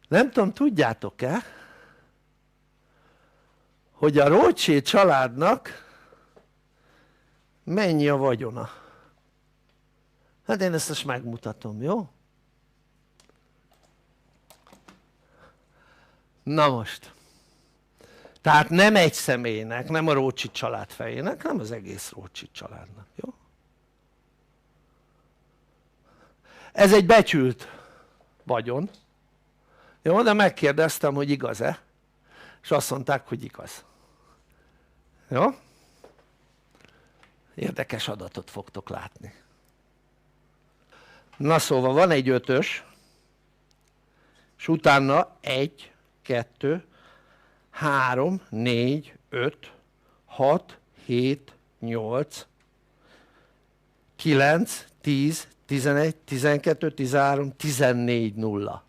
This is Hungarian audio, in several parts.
Nem tudom, tudjátok-e, hogy a Rothschild családnak mennyi a vagyona? Hát én ezt most megmutatom, jó? Na most, tehát nem egy személynek, nem a Rothschild család fejének, hanem az egész Rothschild családnak, jó? Ez egy becsült vagyon, jó? De megkérdeztem, hogy igaz-e, és azt mondták, hogy igaz, jó? Érdekes adatot fogtok látni. Na szóval van egy 5-ös, és utána 1, 2, 3, 4, 5, 6, 7, 8, 9, 10, 11, 12, 13, 14 nulla.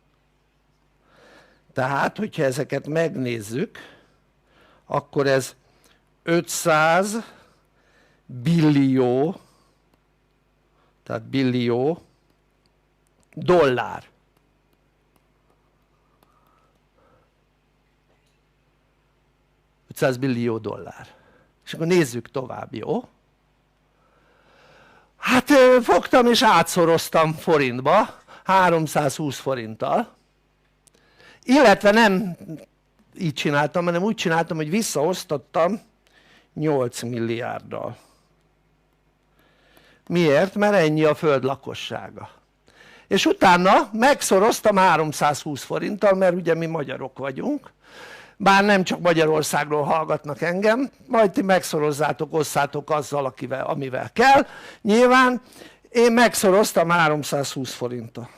Tehát, hogyha ezeket megnézzük, akkor ez 500 billió, tehát billió dollár. $500 billió. És akkor nézzük tovább, jó? Hát fogtam és átszoroztam forintba, 320 forinttal, illetve nem így csináltam, hanem úgy csináltam, hogy visszaosztottam 8 milliárddal. Miért? Mert ennyi a föld lakossága. És utána megszoroztam 320 forinttal, mert ugye mi magyarok vagyunk, bár nem csak Magyarországról hallgatnak engem, majd ti megszorozzátok, osszátok azzal, amivel kell. Nyilván én megszoroztam 320 forinttal.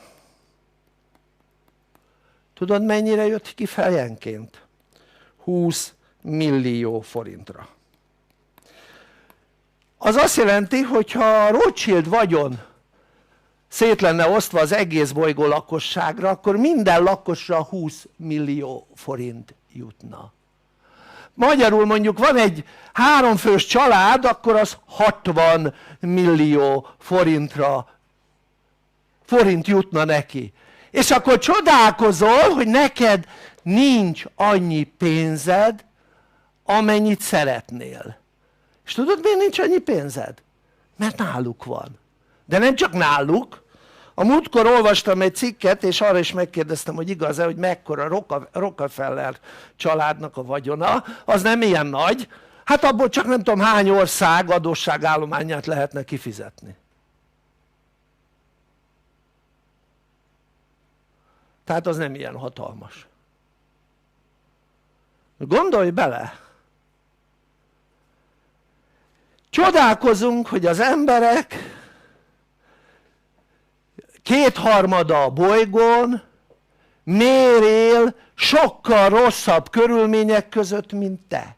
Tudod, mennyire jött ki fejenként? 20 millió forintra. Az azt jelenti, hogy ha a Rothschild vagyon szét lenne osztva az egész bolygó lakosságra, akkor minden lakosra 20 millió forint jutna. Magyarul mondjuk van egy 3 fős család, akkor az 60 millió forint jutna neki. És akkor csodálkozol, hogy neked nincs annyi pénzed, amennyit szeretnél. És tudod, miért nincs annyi pénzed? Mert náluk van. De nem csak náluk. A múltkor olvastam egy cikket, és arra is megkérdeztem, hogy igaz-e, hogy mekkora Rockefeller családnak a vagyona, az nem ilyen nagy, hát abból csak nem tudom hány ország adósságállományát lehetne kifizetni. Tehát az nem ilyen hatalmas. Gondolj bele! Csodálkozunk, hogy az emberek 2/3 a bolygón miért él sokkal rosszabb körülmények között, mint te.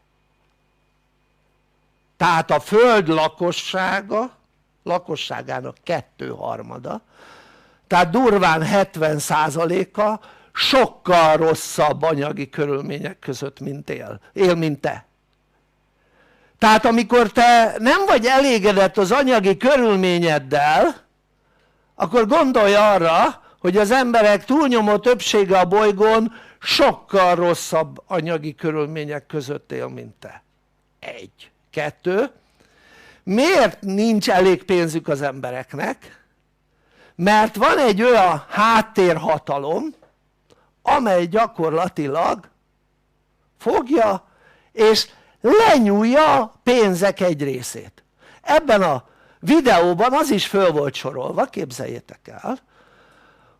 Tehát a föld lakosságának 2/3, tehát durván 70%-a sokkal rosszabb anyagi körülmények között él, mint te. Tehát amikor te nem vagy elégedett az anyagi körülményeddel, akkor gondolj arra, hogy az emberek túlnyomó többsége a bolygón sokkal rosszabb anyagi körülmények között él, mint te. 1. 2. Miért nincs elég pénzük az embereknek? Mert van egy olyan háttérhatalom, amely gyakorlatilag fogja és lenyúlja a pénzek egy részét. Ebben a videóban az is föl volt sorolva, képzeljétek el,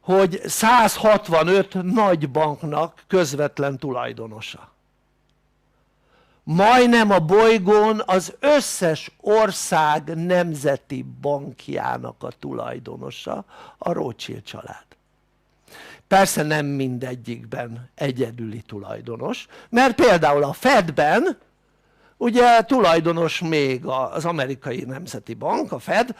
hogy 165 nagy banknak közvetlen tulajdonosa. Majdnem a bolygón az összes ország nemzeti bankjának a tulajdonosa a Rothschild család. Persze nem mindegyikben egyedüli tulajdonos, mert például a Fedben ugye tulajdonos még az amerikai nemzeti bank, a Fed,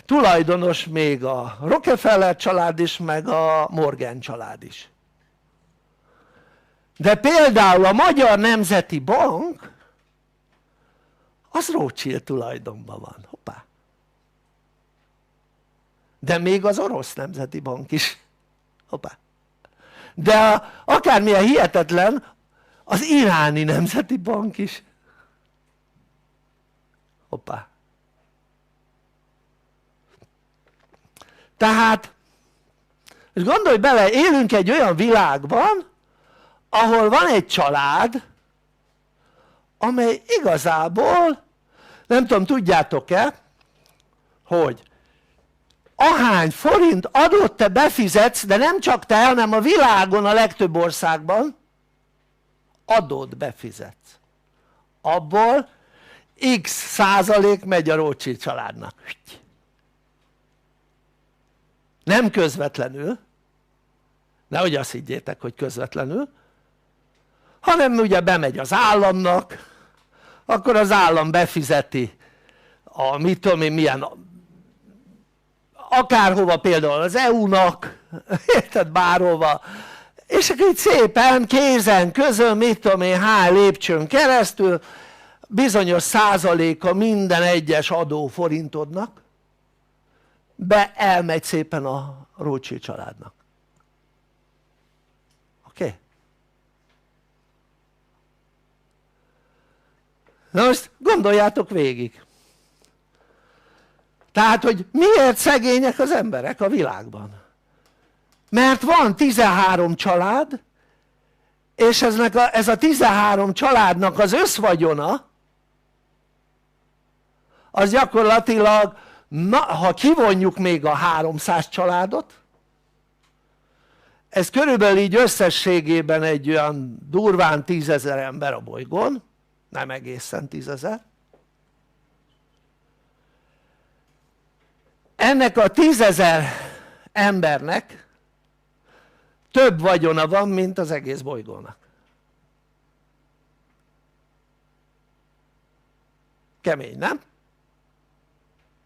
tulajdonos még a Rockefeller család is, meg a Morgan család is. De például a Magyar Nemzeti Bank az Rothschild tulajdonban van. Hoppá! De még az Orosz Nemzeti Bank is. Hoppá! de akármilyen hihetetlen, az iráni nemzeti bank is. Hoppá. Tehát, és gondolj bele, élünk egy olyan világban, ahol van egy család, amely igazából, nem tudom, tudjátok-e, hogy ahány forint adót te befizetsz, de nem csak te, hanem a világon a legtöbb országban adót befizetsz. Abból x százalék megy a Rothschild családnak. Nem közvetlenül, nehogy azt higgyétek, hogy közvetlenül, hanem ugye bemegy az államnak, akkor az állam befizeti a mit tudom én milyen, akárhova, például az EU-nak, érted, bárhova, és akkor itt szépen kézen közön, mit tudom én hány lépcsőn keresztül bizonyos százaléka minden egyes adóforintodnak elmegy szépen a Rothschild családnak. Oké? Na most gondoljátok végig. Tehát, hogy miért szegények az emberek a világban? Mert van 13 család, és ez a 13 családnak az összvagyona, az gyakorlatilag, ha kivonjuk még a 300 családot, ez körülbelül így összességében egy olyan durván 10 000 ember a bolygón, nem egészen 10 000. Ennek a 10 000 embernek több vagyona van, mint az egész bolygónak. Kemény, nem?